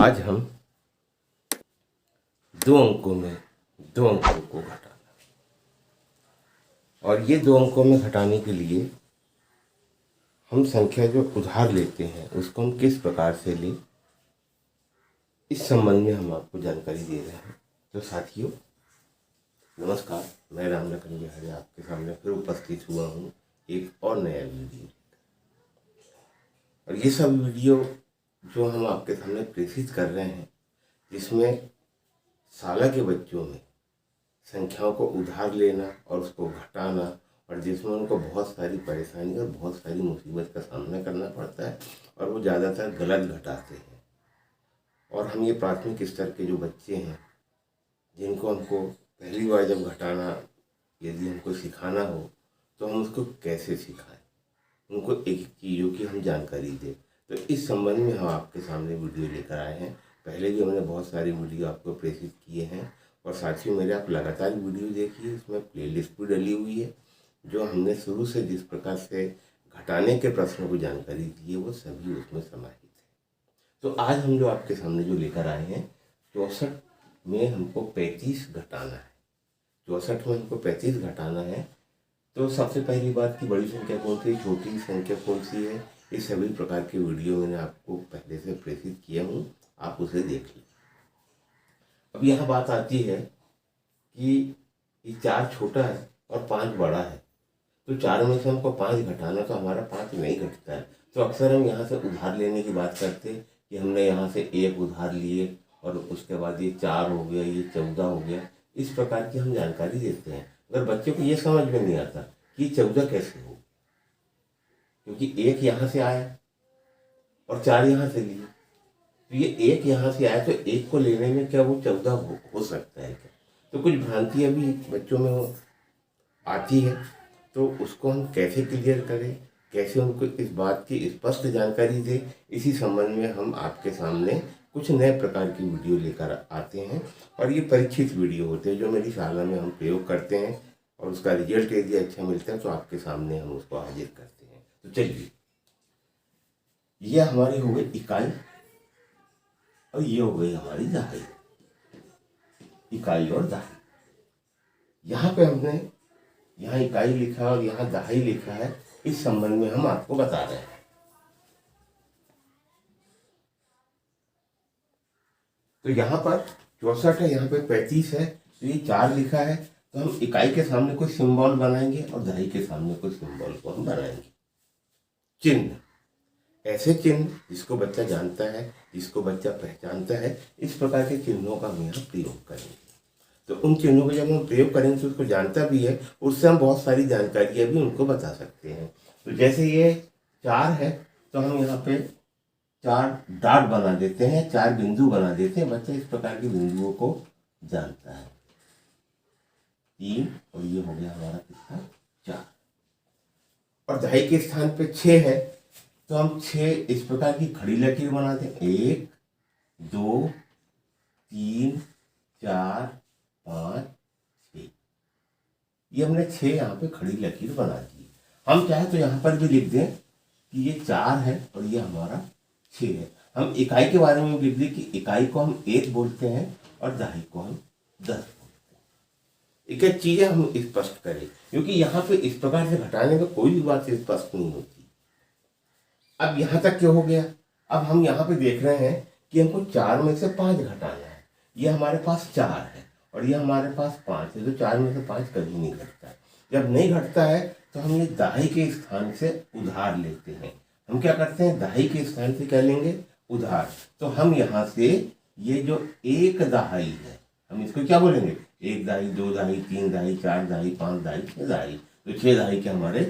आज हम दो अंकों में दो अंकों को घटाना, और ये दो अंकों में घटाने के लिए हम संख्या जो उधार लेते हैं उसको हम किस प्रकार से लें, इस संबंध में हम आपको जानकारी दे रहे हैं। तो साथियों नमस्कार, मैं राम लखन बिहारी आपके सामने फिर उपस्थित हुआ हूँ एक और नया वीडियो। और ये सब वीडियो जो हम आपके सामने प्रेषित कर रहे हैं, जिसमें शाला के बच्चों में संख्याओं को उधार लेना और उसको घटाना, और जिसमें उनको बहुत सारी परेशानी और बहुत सारी मुसीबत का सामना करना पड़ता है और वो ज़्यादातर गलत घटाते हैं। और हम ये प्राथमिक स्तर के जो बच्चे हैं जिनको हमको पहली बार जब घटाना यदि हमको सिखाना हो तो हम उसको कैसे सिखाएं, उनको एक चीज़ों की हम जानकारी दें। तो इस संबंध में हम आपके सामने वीडियो लेकर आए हैं। पहले भी हमने बहुत सारी वीडियो आपको प्रेषित किए हैं, और साथियों मेरे आप लगातार वीडियो देखिए, इसमें प्लेलिस्ट भी डली हुई है। जो हमने शुरू से जिस प्रकार से घटाने के प्रश्नों को जानकारी दी है वो सभी उसमें समाहित है। तो आज हम जो आपके सामने जो लेकर आए हैं 64 में हमको 35 घटाना है। 64 में हमको 35 घटाना है। तो सबसे पहली बात की बड़ी संख्या कौन सी, छोटी संख्या कौन सी है, ये सभी प्रकार की वीडियो मैंने आपको पहले से प्रेषित किया हूँ, आप उसे देख लीजिए। अब यहाँ बात आती है कि ये 4 छोटा है और 5 बड़ा है, तो 4 में से हमको 5 घटाना, तो हमारा 5 नहीं घटता है। तो अक्सर हम यहाँ से उधार लेने की बात करते हैं कि हमने यहाँ से 1 उधार लिए और उसके बाद ये 4 हो गया, ये 14 हो गया, इस प्रकार की हम जानकारी देते हैं। अगर बच्चे को ये समझ में नहीं आता कि 14 कैसे हो, क्योंकि 1 यहाँ से आया और 4 यहाँ से लिए, तो ये 1 यहाँ से आया तो 1 को लेने में क्या वो 14 हो सकता है क्या? तो कुछ भ्रांति अभी बच्चों में आती है। तो उसको हम कैसे क्लियर करें, कैसे उनको इस बात की स्पष्ट जानकारी दें, इसी संबंध में हम आपके सामने कुछ नए प्रकार की वीडियो लेकर आते हैं। और ये परीक्षित वीडियो होते हैं जो मेरी शाला में हम प्रयोग करते हैं, और उसका रिजल्ट यदि अच्छा मिलता है तो आपके सामने हम उसको हाजिर करते हैं। तो चलिए, यह हमारी हो गई इकाई और ये हो गई हमारी दहाई। इकाई और दहाई, यहाँ पे हमने यहाँ इकाई लिखा है और यहाँ दहाई लिखा है, इस संबंध में हम आपको बता रहे हैं। तो यहाँ पर 64 है, यहाँ पे 35 है, तो ये 4 लिखा है, तो हम इकाई के सामने कोई सिंबल बनाएंगे और दहाई के सामने कोई सिंबल को हम बनाएंगे। चिन्ह, ऐसे चिन्ह जिसको बच्चा जानता है, जिसको बच्चा पहचानता है, इस प्रकार के चिन्हों का हम यहाँ प्रयोग करेंगे। तो उन चिन्हों को जब हम प्रयोग करेंगे तो उसको जानता भी है, उससे हम बहुत सारी जानकारियाँ भी उनको बता सकते हैं। तो जैसे ये 4 है तो हम यहाँ पे 4 डॉट बना देते हैं, 4 बिंदु बना देते हैं। बच्चा इस प्रकार के बिंदुओं को जानता है। 3 और ये हो गया हमारा कितना, 4। और दहाई के स्थान पे 6 है तो हम 6 इस प्रकार की खड़ी लकीर बना दें। 1 2 3 4 5 6, ये हमने 6 यहाँ पे खड़ी लकीर बना दी। हम चाहे तो यहाँ पर भी लिख दें कि ये 4 है और ये हमारा 6 है। हम इकाई के बारे में लिख दें कि इकाई को हम 1 बोलते हैं और दहाई को हम 10 बोलते हैं। एक चीजें हम स्पष्ट करें, क्योंकि यहाँ पे इस प्रकार से घटाने में कोई भी बात स्पष्ट नहीं होती। अब यहाँ तक क्या हो गया, अब हम यहाँ पे देख रहे हैं कि हमको 4 में से 5 घटाना है। ये हमारे पास 4 है और ये हमारे पास 5 है, तो 4 में से 5 कभी नहीं घटता। जब नहीं घटता है तो हम ये दहाई के स्थान से उधार लेते हैं। हम क्या करते हैं, दहाई के स्थान से क्या लेंगे, उधार। तो हम यहाँ से ये जो 1 दहाई है, हम इसको क्या बोलेंगे, 1 दहाई, 2 दहाई, 3 दहाई, 4 दहाई, 5 दहाई, 6 दहाई। तो 6 दहाई के हमारे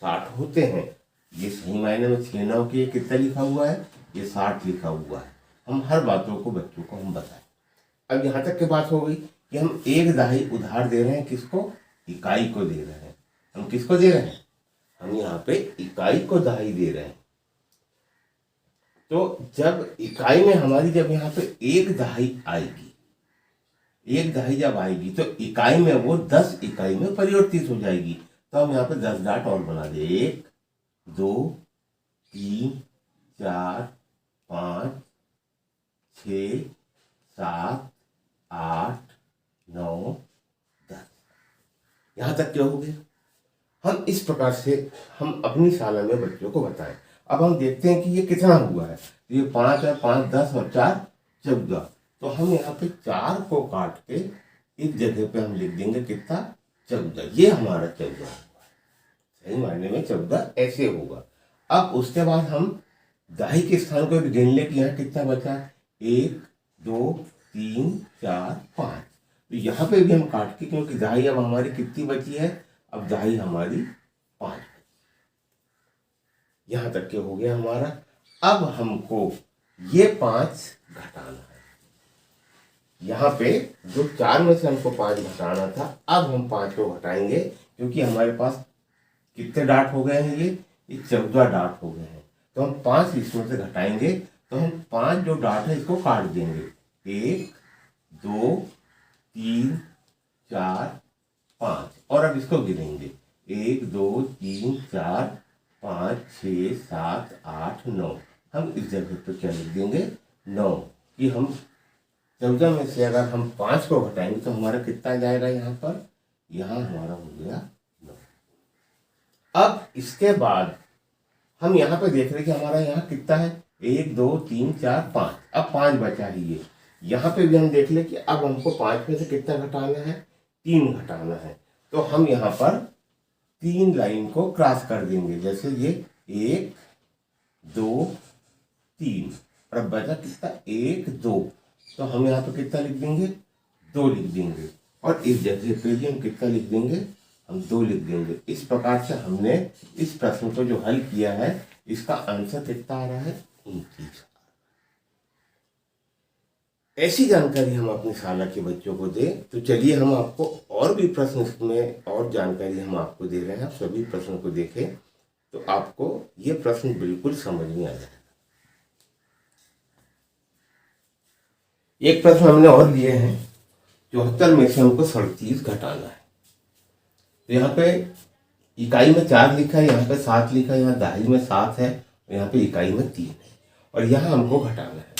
60 होते हैं। ये सही मायने में 6 9 के कितना लिखा हुआ है, ये 60 लिखा हुआ है। हम हर बातों को बच्चों को हम बताएं। अब यहाँ तक की बात हो गई कि हम 1 दहाई उधार दे रहे हैं, किसको, इकाई को दे रहे हैं। हम किसको दे रहे हैं, हम यहाँ पे इकाई को दहाई दे रहे हैं। तो जब इकाई में हमारी जब यहाँ पे 1 दहाई आएगी, 1 दहाई जब आएगी तो इकाई में वो 10 इकाई में परिवर्तित हो जाएगी। तो हम यहाँ पे 10 डॉट और बना दे, 1 2 3 4 5 6 7 8 9 10। यहाँ तक क्या हो गया। हम इस प्रकार से हम अपनी शाला में बच्चों को बताएं। अब हम देखते हैं कि ये कितना हुआ है। तो ये 5 है, 5 10 और 4 14। तो हम यहाँ पे 4 को काट के एक जगह पे हम लिख देंगे कितना, 14। ये हमारा 14 होगा, सही मायने में 14 ऐसे होगा। अब उसके बाद हम दाही के स्थान को भी गिन ले कि यहाँ कितना बचा, 1 2 3 4 5। तो यहाँ पे भी हम काट के, क्योंकि दाही अब हमारी कितनी बची है, अब दाही हमारी 5 बची। यहाँ तक के हो गया हमारा। अब हमको ये 5 घटाना है। यहाँ पे जो 4 में से हमको 5 घटाना था, अब हम 5 को घटाएंगे, क्योंकि हमारे पास कितने डाट हो गए हैं, ये 14 डाट हो गए हैं। तो हम 5 इसमें से घटाएंगे, तो हम 5 जो डाट है इसको काट देंगे, 1 2 3 4 5। और अब इसको गिनेंगे, 1 2 3 4 5 6 7 8 9। हम इस जगह पे क्या लिख देंगे, 9। कि हम 14 में से अगर हम 5 को घटाएंगे तो हमारा कितना जाएगा, यहाँ पर, यहाँ हमारा हो गया 9। अब इसके बाद हम यहाँ पे देख रहे हैं कि हमारा यहाँ कितना है, 1 2 3 4 5। अब 5 बचा ही ये। यहाँ पे भी हम देख ले कि अब हमको 5 में से कितना घटाना है, 3 घटाना है। तो हम यहाँ पर 3 लाइन को क्रॉस कर देंगे, जैसे ये 1 2 3। और अब बचा कितना, 1 2। तो हम यहाँ पे कितना लिख देंगे, 2 लिख देंगे। और इस जगह पे भी हम कितना लिख देंगे, हम 2 लिख देंगे। इस प्रकार से हमने इस प्रश्न को जो हल किया है, इसका आंसर कितना आ रहा है, 29। ऐसी जानकारी हम अपनी शाला के बच्चों को दें। तो चलिए हम आपको और भी प्रश्न इसमें और जानकारी हम आपको दे रहे हैं। आप सभी प्रश्न को देखें तो आपको ये प्रश्न बिल्कुल समझ में आ जाएगा। एक प्रश्न हमने और लिए हैं, 74 में से हमको 37 घटाना है। तो यहाँ पे इकाई में 4 लिखा है, यहाँ पे 7 लिखा है, यहाँ दाही में 7 है, और यहाँ पे इकाई में 3 है, और यहाँ हमको घटाना है।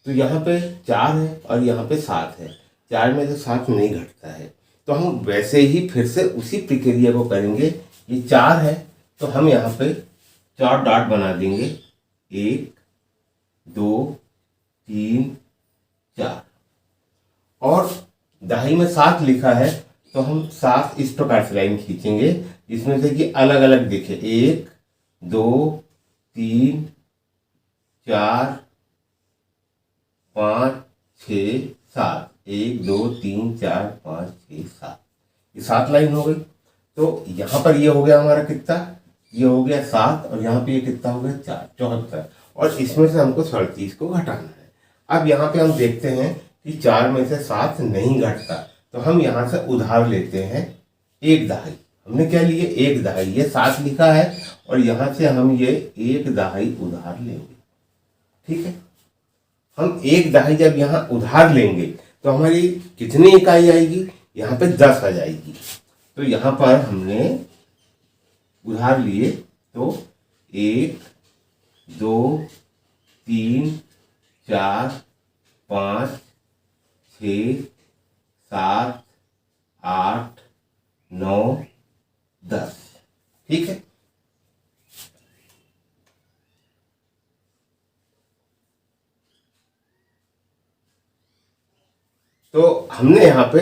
तो यहाँ पे 4 है और यहाँ पे 7 है। 4 में से 7 नहीं घटता है, तो हम वैसे ही फिर से उसी प्रक्रिया को करेंगे। ये 4 है तो हम यहाँ पे 4 डॉट बना देंगे, 1 2 3 4। और दाही में 7 लिखा है तो हम 7 इस प्रकार से लाइन खींचेंगे, जिसमें से कि अलग अलग दिखे, 1 2 3 4 5 6 7। 1 2 3 4 5 6 7, ये 7 लाइन हो गई। तो यहाँ पर ये हो गया हमारा कितना, ये हो गया 7, और यहाँ पे ये कितना हो गया 4, 74। और इसमें से हमको 37 को घटाना है। अब यहाँ पे हम देखते हैं कि 4 में से 7 नहीं घटता, तो हम यहाँ से उधार लेते हैं एक दहाई। हमने क्या लिए, एक दहाई। ये 7 लिखा है और यहाँ से हम ये एक दहाई उधार लेंगे, ठीक है। हम एक दहाई जब यहाँ उधार लेंगे तो हमारी कितनी इकाई आएगी, यहाँ पे 10 आ जाएगी। तो यहाँ पर हमने उधार लिए तो 1 2 3 4 5 6 7 8 9 10, ठीक है। तो हमने यहाँ पे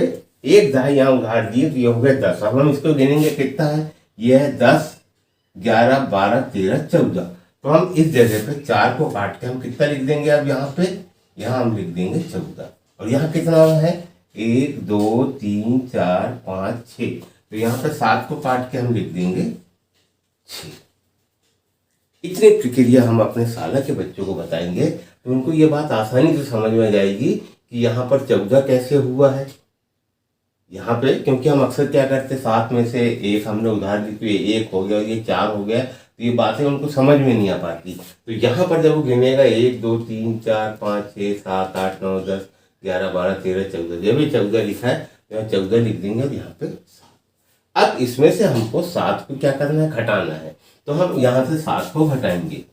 एक दहाई यहाँ उधार दिए, तो ये हो गया 10। अब हम इसको गिनेंगे कितना है, ये है 10 11 12 13 14। तो हम इस जगह पे 4 को काट के हम कितना लिख देंगे, अब यहाँ पे यहाँ हम लिख देंगे 14। और यहाँ कितना है, 1 2 3 4 5 6। तो यहाँ पे 7 को काट के हम लिख देंगे 6। इतनी प्रक्रिया हम अपने शाला के बच्चों को बताएंगे तो उनको ये बात आसानी से समझ में जाएगी कि यहाँ पर 14 कैसे हुआ है। यहाँ पे क्योंकि हम अक्सर क्या करते, 7 में से 1 हमने उधार दी तो ये 1 हो गया और ये 4 हो गया, तो ये बातें उनको समझ में नहीं आ पाती। तो यहाँ पर जब वो गिनेगा 1 2 3 4 5 6 7 8 9 10 11 12 13 14, जब भी 14 लिखा है तो यहाँ 14 लिख देंगे और यहाँ पे 7। अब इसमें से हमको 7 को क्या करना है, घटाना है। तो हम यहाँ से 7 को घटाएंगे,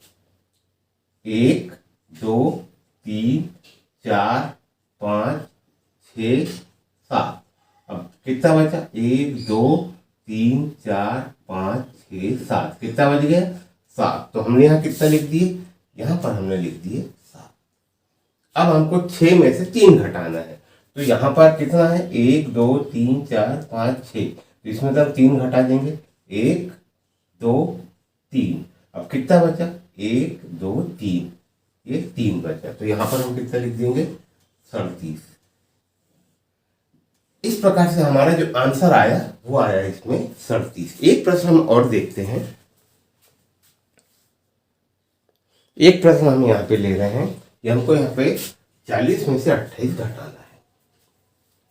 1 2 3 4 5 6 7। अब कितना बचा? 1 2 3 4 5 6 7। कितना बच गया? 7। तो हमने यहाँ कितना लिख दिए? यहाँ पर हमने लिख दिए 7। अब हमको 6 में से 3 घटाना है, तो यहाँ पर कितना है? 1 2 3 4 5 6। तो इसमें तो हम 3 घटा देंगे, 1 2 3। अब कितना बचा? 1 2 3, ये 3 बचा। तो यहाँ पर हम कितना लिख देंगे? 37। इस प्रकार से हमारा जो आंसर आया वो आया इसमें 37। एक प्रश्न हम और देखते हैं। एक प्रश्न हम यहाँ पे ले रहे हैं कि हमको यहाँ पे 40 में से 28 घटाना है।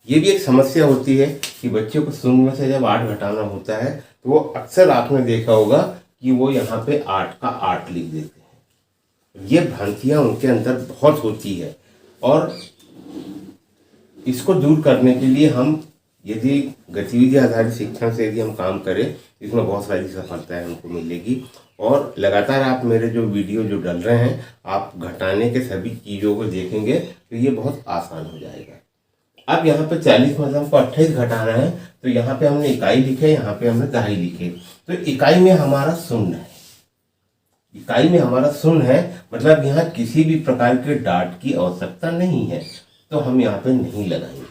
ये भी एक समस्या होती है कि बच्चों को शून्य में से जब 8 घटाना होता है तो वो अक्सर आपने देखा होगा कि वो यहाँ पे 8 का 8 लिख देते हैं। ये भ्रांतियाँ उनके अंदर बहुत होती है, और इसको दूर करने के लिए हम यदि गतिविधि आधारित शिक्षण से यदि हम काम करें, इसमें बहुत सारी सफलताएं हमको मिलेगी। और लगातार आप मेरे जो वीडियो जो डल रहे हैं, आप घटाने के सभी चीज़ों को देखेंगे तो ये बहुत आसान हो जाएगा। अब यहाँ पे 40 में हमको 28 घटाना है, तो यहाँ पे हमने इकाई लिखे, यहाँ पे हमने दहाई लिखे। तो इकाई में हमारा शून्य है, इकाई में हमारा शून्य है, मतलब यहाँ किसी भी प्रकार के डाट की आवश्यकता नहीं है, तो हम यहाँ पे नहीं लगाएंगे।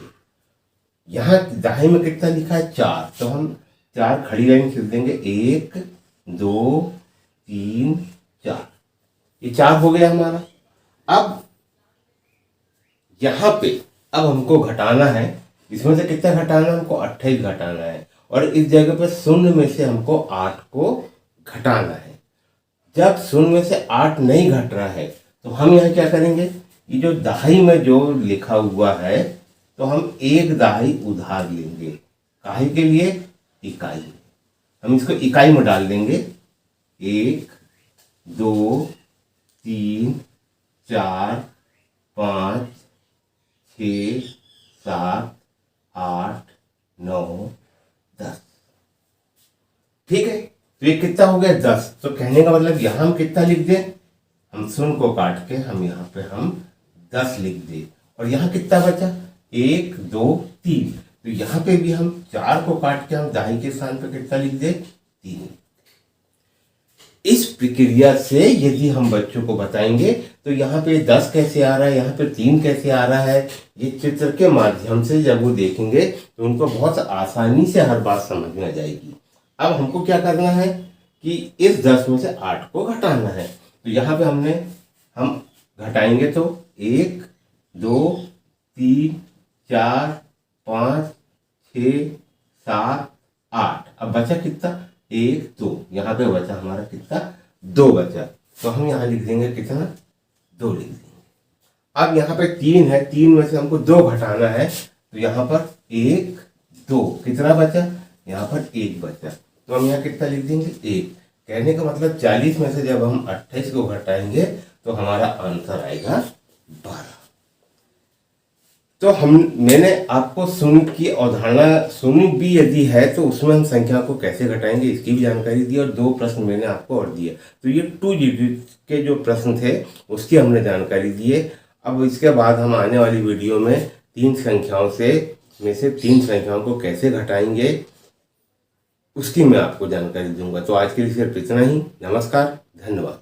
यहाँ दहाई में कितना लिखा है? 4, तो हम 4 खड़ी लाइन खींच देंगे, 1 2 3 4। ये 4 हो गया हमारा। अब यहाँ पे अब हमको घटाना है, इसमें से कितना घटाना है? हमको 28 घटाना है, और इस जगह पे शून्य में से हमको 8 को घटाना है। जब शून्य में से 8 नहीं घट रहा है तो हम यहाँ क्या करेंगे? ये जो दहाई में जो लिखा हुआ है, तो हम एक दहाई उधार लेंगे। काहे के लिए? इकाई। हम इसको इकाई में डाल देंगे। 1 2 3 4 5 6 7 8 9 10। ठीक है, तो ये कितना हो गया? 10। तो कहने का मतलब यहाँ हम कितना लिख दें? हम शून्य को काट के हम यहाँ पे हम 10 लिख दें। और यहाँ कितना बचा? 1 2 3। तो यहाँ पे भी हम 4 को काट के हम दहाई के स्थान पे कितना लिख दें? 3। इस प्रक्रिया से यदि हम बच्चों को बताएंगे तो यहाँ पे 10 कैसे आ रहा है, यहाँ पे 3 कैसे आ रहा है, ये चित्र के माध्यम से जब वो देखेंगे तो उनको बहुत आसानी से हर बात समझ में आ जाएगी। अब हमको क्या करना है कि इस 10 में से 8 को घटाना है। तो यहाँ पे हम घटाएंगे तो 1 2 3 4 5 6 7 8। अब बचा कितना? 1 2। यहाँ पे बचा हमारा कितना? 2 बचा। तो हम यहाँ लिख देंगे कितना? 2 लिख देंगे। अब यहाँ पे 3 है, 3 में से हमको 2 घटाना है, तो यहाँ पर 1 2। कितना बचा? यहाँ पर 1 बचा। तो हम यहाँ कितना लिख देंगे? 1। कहने का मतलब 40 में से जब हम 28 को घटाएंगे तो हमारा आंसर आएगा 12। तो मैंने आपको शून्य की अवधारणा, शून्य भी यदि है तो उसमें हम संख्या को कैसे घटाएंगे इसकी भी जानकारी दी, और 2 प्रश्न मैंने आपको और दिए। तो ये 2 डिजिट के जो प्रश्न थे उसकी हमने जानकारी दी है। अब इसके बाद हम आने वाली वीडियो में 3 संख्याओं में से 3 संख्याओं को कैसे घटाएंगे उसकी मैं आपको जानकारी दूंगा। तो आज के लिए सिर्फ इतना ही। नमस्कार, धन्यवाद।